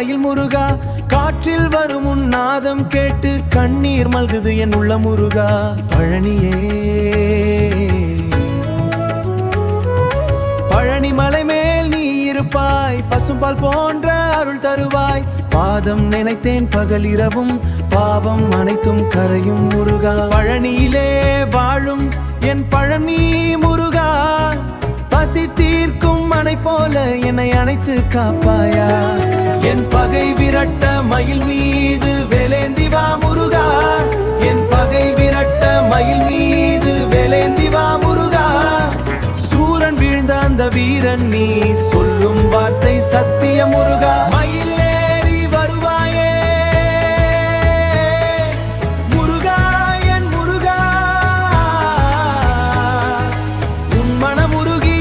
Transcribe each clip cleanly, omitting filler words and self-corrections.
மயில் முருகா, காற்றில் வரும் உன் நாதம் கேட்டு கண்ணீர் மல்குது என் உள்ள முருகா. பழனியே பழனி மலை மேல் நீ இருப்பாய், பசும்பால் போன்ற அருள் தருவாய். பாதம் நினைத்தேன் பகலிரவும், பாவம் அனைத்தும் கரையும் முருகா. பழனியிலே வாழும் என் பழனி முருகா, பசி தீர்க்கும் மனை போல என்னை அணைத்து காப்பாயா. என் பகை விரட்ட மயில் மீது வேலேந்தி வா முருகா, என் பகை விரட்ட மயில் மீது வேலேந்தி வா முருகா. சூரன் வீழ்ந்த அந்த வீரன் நீ, சொல்லும் வார்த்தை சத்திய முருகா. மயில் ஏறி வருவாயே முருகா, என் முருகா. உன் மனமுருகி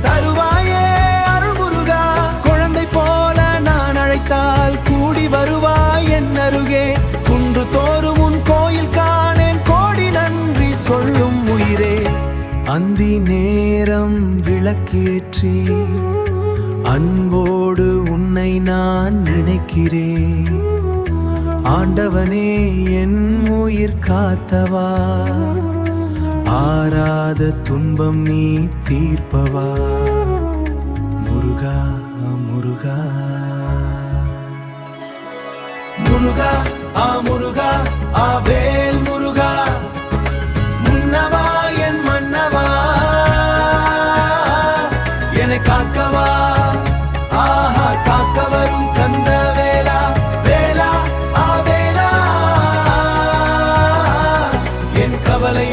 தருவாயே அருள் முருகா. குழந்தை போல நான் அழைத்தால் கூடி வருவாய் என் அருகே. குன்று தோறும் உன் கோயில் காணேன், கோடி நன்றி சொல்லும் உயிரே. அந்தி நேரம் விளக்கேற்றி அன்போடு உன்னை நான் நினைக்கிறேன். ஆண்டவனே என் உயிர் காத்தவா, ஆராத துன்பம் நீ தீர்ப்பவா. முருகா முருகா முருகா, முருகா, வேல் முருகா. முன்னவா என் மன்னவா, என்னை காக்கவா, ஆஹா காக்க வரும் கந்த வேலா. வேலா வேலா, என் கவலை